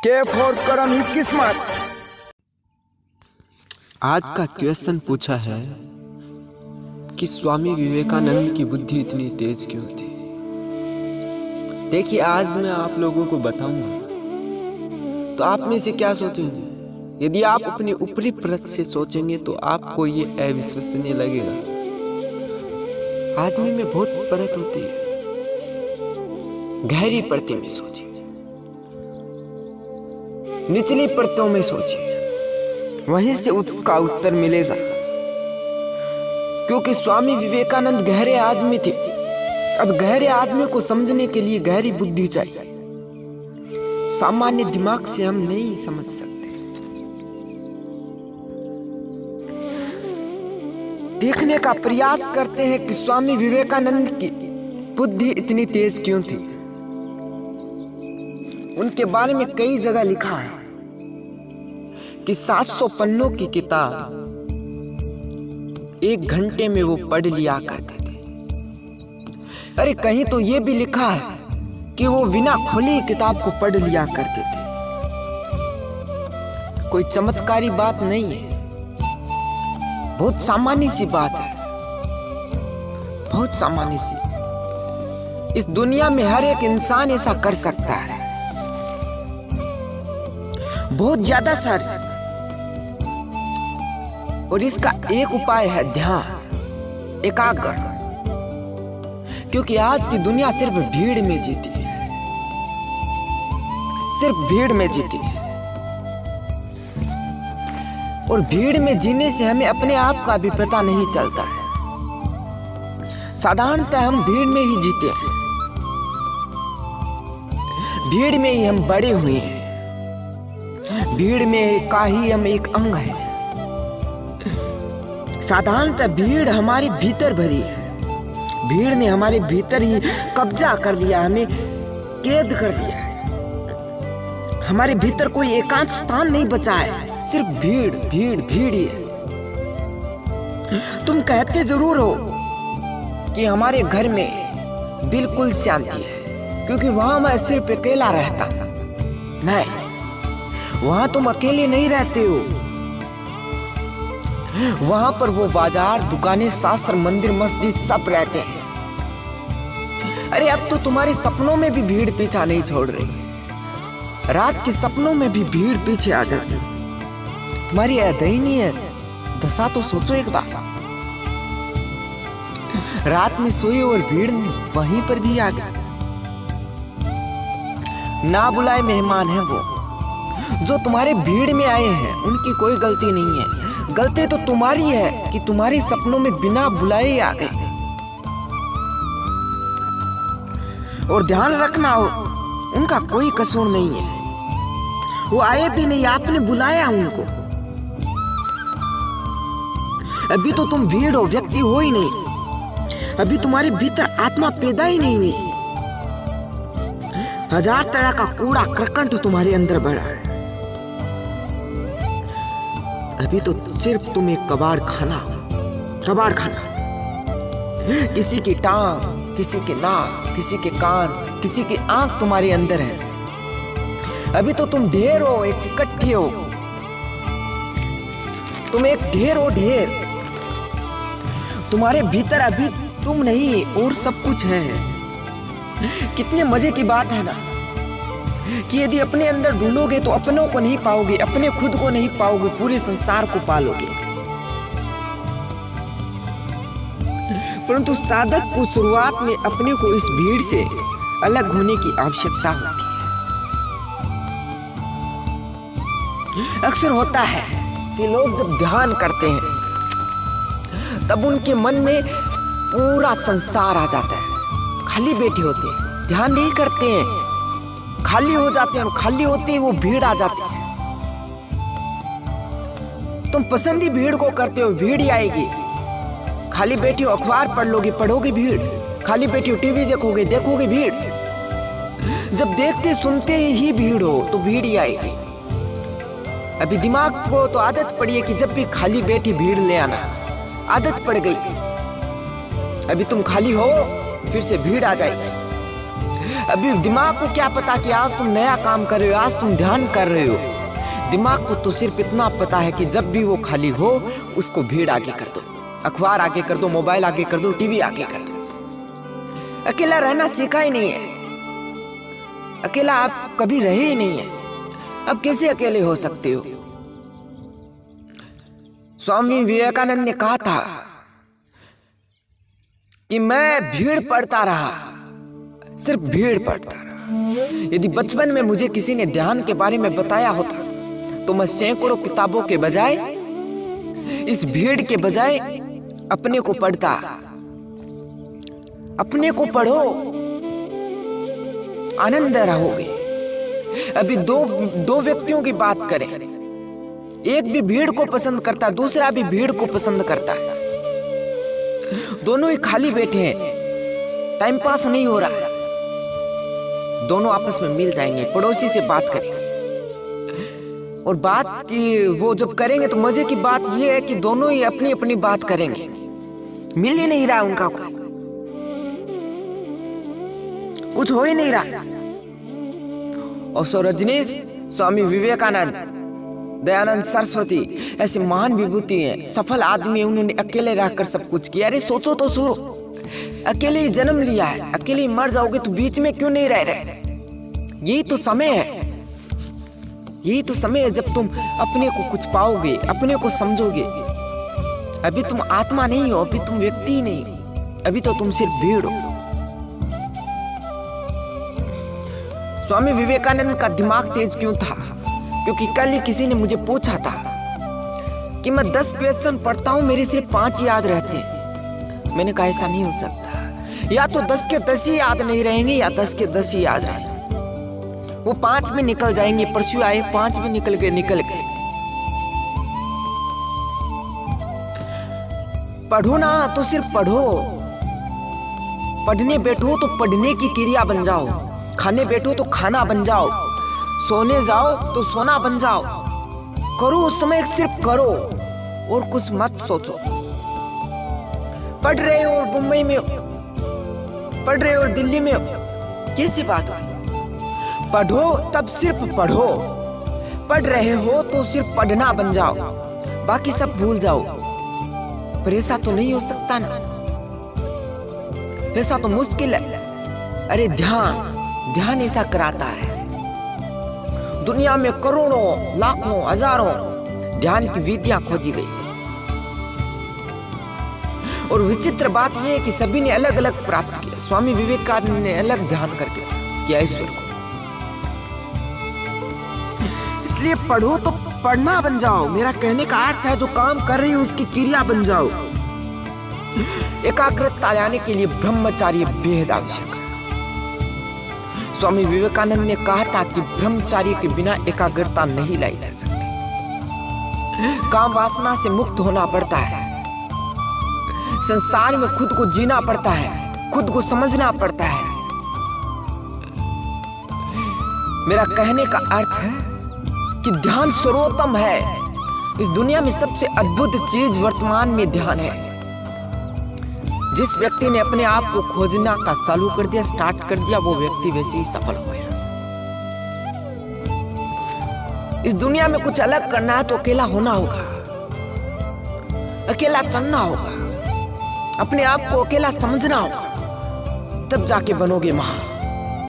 के फॉर करम ही किस्मत। आज का क्वेश्चन पूछा है कि स्वामी विवेकानंद की बुद्धि इतनी तेज क्यों थी। देखिए, आज मैं आप लोगों को बताऊंगा तो आप में से क्या सोचेंगे। यदि आप अपनी ऊपरी परत से सोचेंगे तो आपको ये अविश्वसनीय लगेगा। आदमी में बहुत परत होती है। गहरी परतों में सोचिए, निचली परतों में सोचिए, वहीं से उसका उत्तर मिलेगा। क्योंकि स्वामी विवेकानंद गहरे आदमी थे। अब गहरे आदमी को समझने के लिए गहरी बुद्धि चाहिए। सामान्य दिमाग से हम नहीं समझ सकते। देखने का प्रयास करते हैं कि स्वामी विवेकानंद की बुद्धि इतनी तेज क्यों थी। उनके बारे में कई जगह लिखा है कि 700 पन्नों की किताब 1 घंटे में वो पढ़ लिया करते थे। अरे कहीं तो ये भी लिखा है कि वो बिना खुली किताब को पढ़ लिया करते थे। कोई चमत्कारी बात नहीं है, बहुत सामान्य सी बात है, बहुत सामान्य सी। इस दुनिया में हर एक इंसान ऐसा कर सकता है, बहुत ज्यादा सर। और इसका एक उपाय है ध्यान, एकाग्र। क्योंकि आज की दुनिया सिर्फ भीड़ में जीती है, सिर्फ भीड़ में जीती है। और भीड़ में जीने से हमें अपने आप का भी पता नहीं चलता है। साधारणतः हम भीड़ में ही जीते हैं, भीड़ में ही हम बड़े हुए हैं, भीड़ में का ही हम एक अंग है। साधारणतः भीड़ हमारे भीतर भरी है। भीड़ ने हमारे भीतर ही कब्जा कर लिया, हमें कैद कर दिया है। हमारे भीतर कोई एकांत स्थान नहीं बचा है, सिर्फ भीड़ भीड़ भीड़ ही है। तुम कहते जरूर हो कि हमारे घर में बिल्कुल शांति है क्योंकि वहां मैं सिर्फ अकेला रहता। नहीं, वहां तुम अकेले नहीं रहते हो। वहां पर वो बाजार, दुकानें, शास्त्र, मंदिर, मस्जिद सब रहते हैं। अरे अब तो तुम्हारे सपनों में भी भीड़ पीछा नहीं छोड़ रही। रात के सपनों में भी भीड़ पीछे आ जाती। तुम्हारी दयनीय दशा तो सोचो एक बार। रात में सोए और भीड़ वहीं पर भी आ गई। ना बुलाए मेहमान हैं वो, जो तुम्हारे भीड़ में आए हैं। उनकी कोई गलती नहीं है, गलती तो तुम्हारी है कि तुम्हारे सपनों में बिना बुलाए आ गए। और ध्यान रखना हो, उनका कोई कसूर नहीं है। वो आए भी नहीं, आपने बुलाया उनको। अभी तो तुम भीड़ हो, व्यक्ति हो ही नहीं। अभी तुम्हारे भीतर आत्मा पैदा ही नहीं हुई। 1000 तरह का कूड़ा करकंठ तुम्हारे अंदर भरा है। अभी तो सिर्फ तुम एक कबाड़ खाना हो, कबाड़ खाना। किसी की टांग, किसी के नाक, किसी के कान, किसी की आंख तुम्हारे अंदर है। अभी तो तुम ढेर हो, एक इकट्ठे हो। तुम एक ढेर हो, ढेर। तुम्हारे भीतर अभी तुम नहीं और सब कुछ है। कितने मजे की बात है ना कि यदि अपने अंदर ढूंढोगे तो अपनों को नहीं पाओगे, अपने खुद को नहीं पाओगे, पूरे संसार को पालोगे। परंतु साधक को शुरुआत में अपने को इस भीड़ से अलग होने की आवश्यकता होती है। अक्सर होता है कि लोग जब ध्यान करते हैं तब उनके मन में पूरा संसार आ जाता है। खाली बैठे होते हैं, ध्यान नहीं करते हैं, खाली हो जाते हैं। खाली होते ही वो भीड़ आ जाती है। तुम पसंद ही भीड़ को करते हो, भीड़ ही आएगी। खाली बैठे हो, अखबार पढ़ लोगे, पढ़ोगे भीड़। खाली बैठे हो, टीवी देखोगे, देखोगे भीड़। जब देखते सुनते ही भीड़ हो तो भीड़ ही आएगी। अभी दिमाग को तो आदत पड़ी है कि जब भी खाली बैठी भीड़ ले आना, आदत पड़ गई। अभी तुम खाली हो फिर से भीड़ आ जाएगी। अभी दिमाग को क्या पता कि आज तुम नया काम कर रहे हो, आज तुम ध्यान कर रहे हो। दिमाग को तो सिर्फ इतना पता है कि जब भी वो खाली हो उसको भीड़ आगे कर दो, अखबार आगे कर दो, मोबाइल आगे कर दो, टीवी आगे कर दो। अकेला रहना सीखा ही नहीं है, अकेला आप कभी रहे ही नहीं है, अब कैसे अकेले हो सकते हो। स्वामी विवेकानंद ने कहा था कि मैं भीड़ पढ़ता रहा, सिर्फ भीड़ पढ़ता रहा। यदि बचपन में मुझे किसी ने ध्यान के बारे में बताया होता तो मैं सैकड़ों किताबों के बजाय, इस भीड़ के बजाय अपने को पढ़ता। अपने को पढ़ो, आनंद रहोगे। अभी दो व्यक्तियों की बात करें, एक भी भीड़ को पसंद करता है, दूसरा भी भीड़ को पसंद करता है। दोनों ही खाली बैठे हैं, टाइम पास नहीं हो रहा है। दोनों आपस में मिल जाएंगे, पड़ोसी से बात करेंगे, और बात की वो जब करेंगे तो मजे की बात ये है कि दोनों ही अपनी अपनी बात करेंगे, मिल ही नहीं रहा उनका, कुछ हो ही नहीं रहा। और सो रजनीश, स्वामी विवेकानंद, दयानंद सरस्वती ऐसे महान विभूति हैं, सफल आदमी, उन्होंने अकेले रहकर सब कुछ किया। अरे सोचो तो सुनो, अकेले ही जन्म लिया है, अकेले ही मर जाओगे तो बीच में क्यों नहीं रह रहे। यही तो समय है, यही तो समय है जब तुम अपने को कुछ पाओगे, अपने को समझोगे। अभी तुम आत्मा नहीं हो, अभी तुम व्यक्ति ही नहीं हो, अभी तो तुम सिर्फ भीड़ हो। स्वामी विवेकानंद का दिमाग तेज क्यों था? क्योंकि कल ही किसी ने मुझे पूछा था कि मैं 10 क्वेश्चन पढ़ता हूं, मेरे सिर्फ 5 याद रहते हैं। मैंने कहा ऐसा नहीं हो सकता, या तो 10 के 10 ही याद नहीं रहेंगे या 10 के 10 ही याद रहेंगे। वो 5 में निकल जाएंगे, परसों आए 5 में निकल गए। पढ़ो ना तो सिर्फ पढ़ो, पढ़ने बैठो तो पढ़ने की क्रिया बन जाओ, खाने बैठो तो खाना बन जाओ, सोने जाओ तो सोना बन जाओ। करो उस समय सिर्फ करो और कुछ मत सोचो। पढ़ रहे हो और मुंबई में हो, पढ़ रहे हो और दिल्ली में हो, कैसी बात है? पढ़ो तब सिर्फ पढ़ो, पढ़ रहे हो तो सिर्फ पढ़ना बन जाओ, बाकी सब भूल जाओ। पर ऐसा तो नहीं हो सकता ना, ऐसा तो मुश्किल है। अरे ध्यान ऐसा कराता है। दुनिया में करोड़ों, लाखों, हजारों ध्यान की विधियां खोजी गई, और विचित्र बात यह है कि सभी ने अलग अलग प्राप्त किया। स्वामी विवेकानंद ने अलग ध्यान करके किया ईश्वर को। इसलिए पढ़ो तो पढ़ना बन जाओ। मेरा कहने का अर्थ है जो काम कर रही हो उसकी क्रिया बन जाओ। एकाग्रता लाने के लिए ब्रह्मचार्य बेहद आवश्यक है। स्वामी विवेकानंद ने कहा था कि ब्रह्मचार्य के बिना एकाग्रता नहीं लाई जा सकती। काम वासना से मुक्त होना पड़ता है, संसार में खुद को जीना पड़ता है, खुद को समझना पड़ता है। मेरा कहने का अर्थ है कि ध्यान सर्वोत्तम है। इस दुनिया में सबसे अद्भुत चीज वर्तमान में ध्यान है। जिस व्यक्ति ने अपने आप को खोजना का चालू कर दिया, स्टार्ट कर दिया, वो व्यक्ति वैसे ही सफल हो गया। इस दुनिया में कुछ अलग करना है तो अकेला होना होगा, अकेला चलना होगा, अपने आप को अकेला समझना होगा, तब जाके बनोगे महान।